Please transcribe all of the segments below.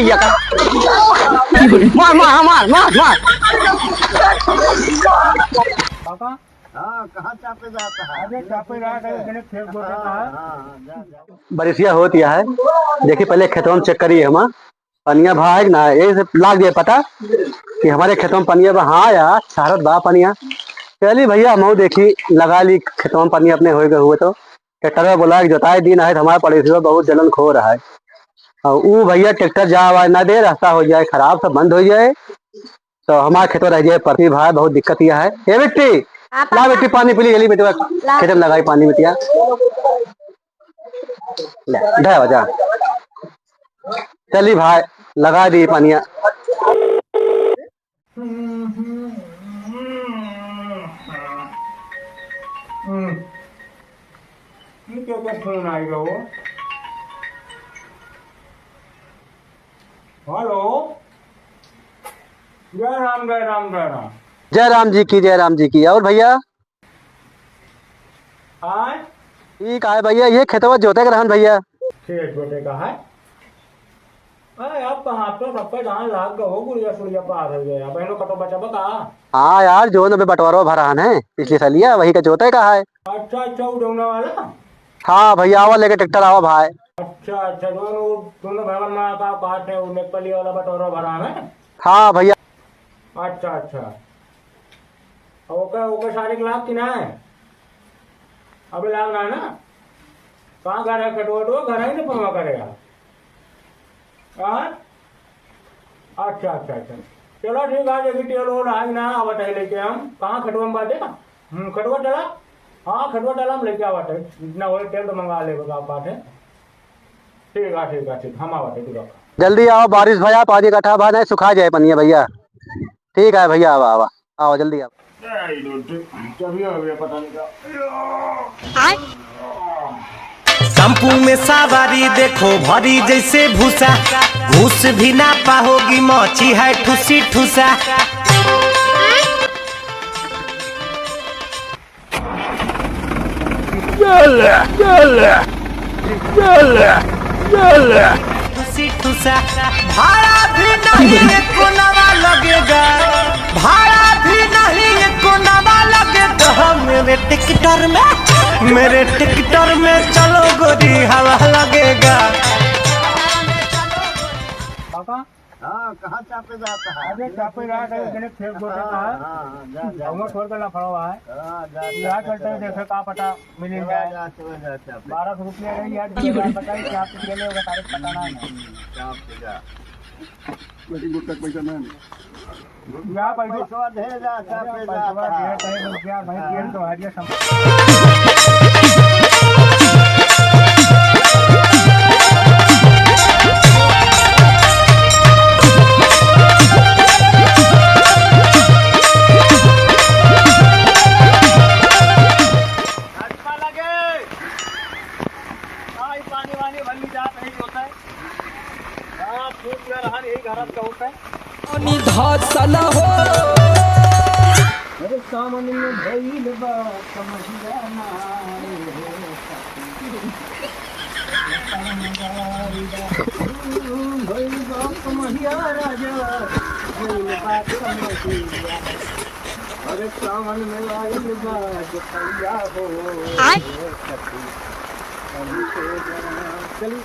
भैया का। मार मार मार मार मार। हाँ, कहाँ चापे जाता है? अरे चापे जाता है, खेत बोता है। बरिसिया होती है। देखिए पहले खेतों में चेक करिए हम पनिया भाग ना ये से लाग दिया पता कि हमारे खेतों में पनिया बा। हाँ यार सारत बा पनिया। चलिए भैया हम देखी लगा ली खेतों में पनिया अपने हो गए हुए तो ट्रैक्टर बोला जोताई दिन है हमारे पड़ोसी बहुत जलन खो रहा है। और वो भैया ट्रैक्टर जा आवाज ना दे रास्ता हो जाए खराब सब बंद हो जाए तो हमारे खेतों रह जाए प्रति भाई बहुत दिक्कत यह है। ये बेटी ला बेटी पानी पी ली गली बेटी खेत में लगाई पानी बेटिया जा। चली भाई लगा दी पानिया। फोन आएगा वो। हेलो, जय राम जय राम जय राम। जय राम जी की जय राम जी की। और भैया ठीक है भैया ये खेतवा जोते का रहन भैया। खेत जोते का है। अरे आप कहाँ तो सबका जहाँ लाग गए हो गुड़िया सुड़िया पार हो गया बहनों का तो बचा बका। हाँ यार जो न बंटवारा भरान है पिछले साल लिया वही का जोते का है। अच्छा अच्छा उड़ौना वाला। हाँ भैया आवा लेके ट्रैक्टर आवा भाई। अच्छा अच्छा दोनों भवन में का काट है वो नेपाली वाला बटोरा भरा है। हाँ भैया। अच्छा अच्छा ओके ओके सारे लाख की ना है अभी लाग ना कहाँ घर है कटो घर है ना पवा करेगा। अच्छा अच्छा अच्छा चलो ठीक है देखिए टेलो आज ना आवत है लेके हम कहाँ खटवा में बाटे खटवा डला। हाँ खटवा डला हम लेके आवत है जितना हो तेल तो मंगा ले बाटे। ठीक है ठीक हम आवत है तुरंत। जल्दी आओ बारिश भैया पानी इकट्ठा भा नहीं सुखा जाए पनिया भैया। ठीक है भैया आवा आवा आओ जल्दी आओ। पता नहीं शैम्पू में सवारी देखो भरी जैसे भूसा घूस भी ना पाओगी मौची है ठुसी ठुसा। ठुसी ठुसा भाड़ा भी नहीं एको नवा लगेगा भाड़ा भी नहीं एको नवा लगेगा मेरे टिकटर में चलो गोरी हवा लगेगा। हाँ कहाँ चापे जाता है? अरे चापे जाता है खेत बोता है। हम छोड़ कर ना पड़ा हुआ है। यहाँ चलते हैं देखे कहाँ पता मिल जाए। 1200 रुपया रही यार बताइए क्या आप ले होगा तारीख पता ना है। पैसा नहीं यहाँ पैसा दे जा चापे जा भाई तेल तो हारिया सामने में भइल बा समझिया ना भइल बा समझिया राजा भइल बा समझिया अरे सामने में आइल बा जपैया हो चली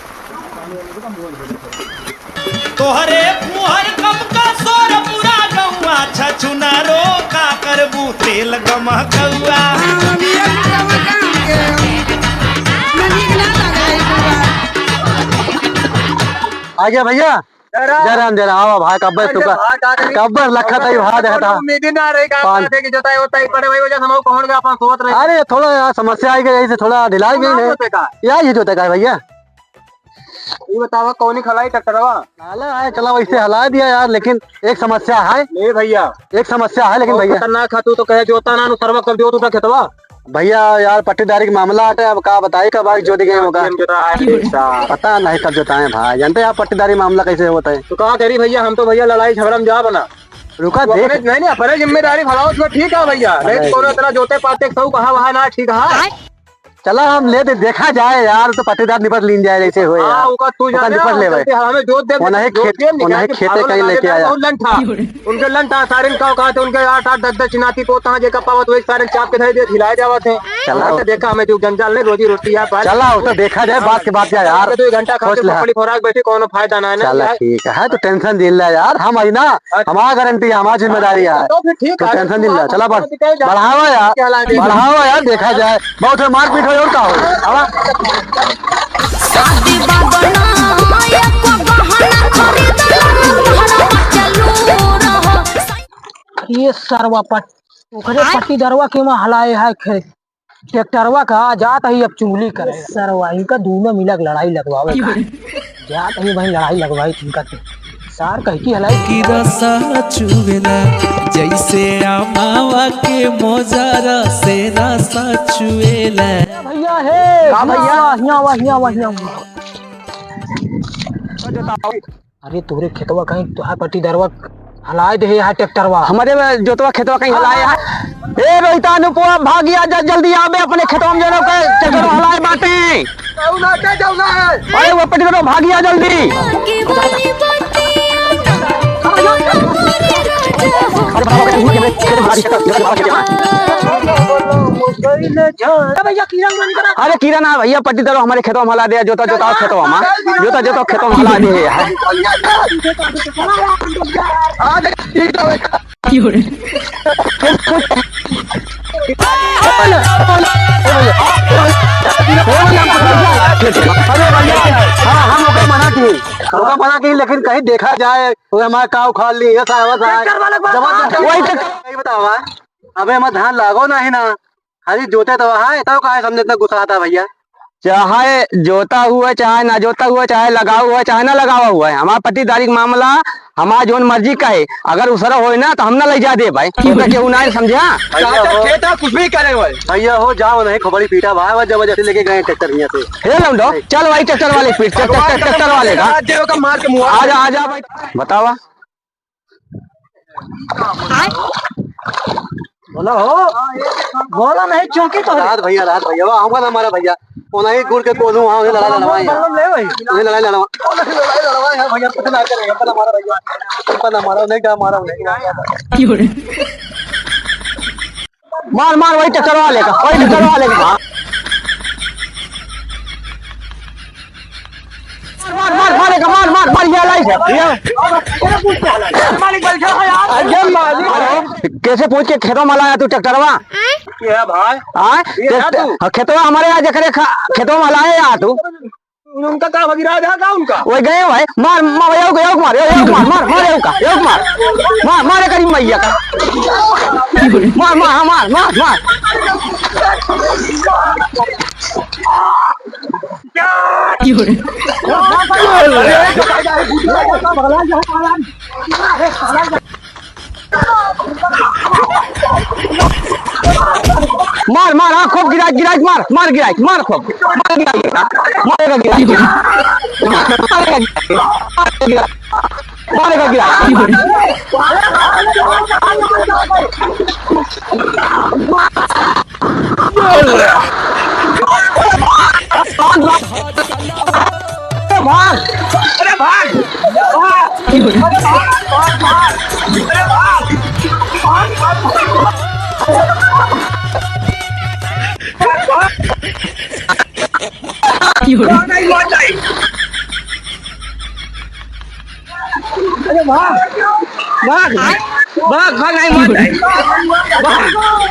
तोहरे मुहर कम का सोर पूरा गौआ छछुना रो का करबू तेल गमा कौआ। आ गया भैया जय राम आवा भाई कब्बर लखा था भाई देखा था। अरे थोड़ा समस्या आई गई ऐसे थोड़ा ढिलाई गई है यार ये जोते का भैया। ये बतावा कौन खलाई ट्रैक्टरवा नाला है चला वैसे हला दिया यार लेकिन एक समस्या है। नहीं भैया एक समस्या है लेकिन भैया खतरनाक खातू तो कहे जोता ना सर्व कर दियो तू खेतवा भैया यार पट्टीदारी का मामला है अब का बताई कब आगे जोत गए होगा पता नहीं कब जोताए भाई जानते हैं आप पट्टीदारी मामला कैसे होता है। तो कहा करी भैया हम तो भैया लड़ाई झगड़ा में जा बना रुका देख नहीं अपने जिम्मेदारी फलाओ उसमें ठीक है भैया नहीं तो इतना जोते पाते सब कहा वहाँ ना ठीक है। चला हम ले दे, देखा जाए यार, तो पट्टीदार निपट लीन जाए जैसे हो यार। उनका तू उनका जाने निपट ले भाई। हमें जोत दे उन्हें खेते कहीं लेके आया। उनके लन था सारे का कहा थे उनके 8-8 10-10 चिनाती तो तहां जे कपावत वही सारे चाप के धरे दे खिलाए जावत है। चला देखा हमें जो जंजाल ने रोजी रोटी है पर चला तो देखा जाए, बात के बात यार। 2 घंटा खा के पकड़ी खोराक बैठे कोनो फायदा ना है ना। चला ठीक है, तो टेंशन दिल ला यार, हम आई ना, हमारा गारंटी है, हमारी जिम्मेदारी है, तो फिर ठीक तो है, टेंशन दिल ला। चला बढ़ावा यार, देखा जाए, बहुत मारपीट हो और का हो। शादी बाबना एको बहाना खरीदला चलू रहो। ये सरवा ओकरे पट्टी दरवा के में हलाए है ट्रैक्टरवा का जात है अब चुगली करे सरवा इनका दोनों मिलक लड़ाई लगवावे जात है वही लड़ाई लगवाई इनका सार कह की हलाई की रसा चुवेला जैसे आमावा के मोजारा से रसा चुवेला। भैया है भैया वहिया अरे तोरे खेतवा कहीं तो पट्टी दरवा हलाए दे है ट्रैक्टरवा हमारे जोतवा खेतवा कहीं हलाए है। ए रोहिता अनुपुआ भागिया जल्दी आवे, अपने खेतवा में जो ट्रैक्टर हलाए बाटे। अरे वो पट्टी दरवा भागिया जल्दी। की वाली अरे कीरा ना भैया, पट्टी दरवा हमारे खेतवा में हला दे, जोता खेतवा में जोता खेतवा में हला दे है। मना की लेकिन कहीं देखा जाए तो हमारा काव खा ली वही बताओ। अबे हमारा धान लागो नहीं ना, खाली जोते तो है तब कहा समझे इतना गुस्सा आता भैया। चाहे जोता हुआ चाहे ना जोता हुआ, चाहे लगा हुआ चाहे ना लगा हुआ है, हमारा पट्टीदारी मामला हमारा जोन मर्जी का है। अगर उसरा हो ना तो हम ना ले जा दे भाई, क्यों ना समझा कुछ भी करे भैया हो जाओ नहीं खबड़ी पीटा भाई, जबरदस्ती लेके गए ट्रैक्टर यहाँ से। चल भाई ट्रैक्टर वाले पीट, ट्रैक्टर वाले का मार के मुँह आजा भाई। बतावा बोला हो, बोला नहीं चौकी तो रात भैया वाह हमका ना मारा भैया, उन्हें गुड़ के कोलू वहां उन्हें लड़ाई लड़वाई है भैया, कुछ ना करेगा पता मारा भैया, पता मारा नहीं क्या मारा मार वही ट्रैक्टर वाले का मार ये लाइफ है। कैसे पूछ के खेतों में लाया तू ट्रैक्टरवा भाई? खेतवा हमारे यहाँ जखरे खेतों में लाए यार तू, उनका काम वगैरह जाएगा उनका वही गए भाई। मार मारे करीब मैया का मार मार हाँ खूब गिराज मार खूब मारेगा भाग नहीं मारता है,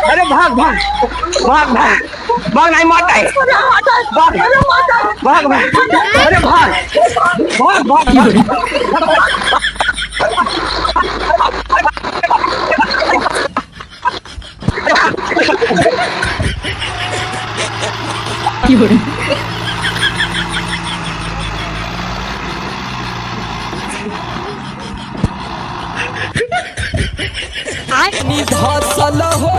अरे भाग नहीं मारता है, भाग अरे धसल हो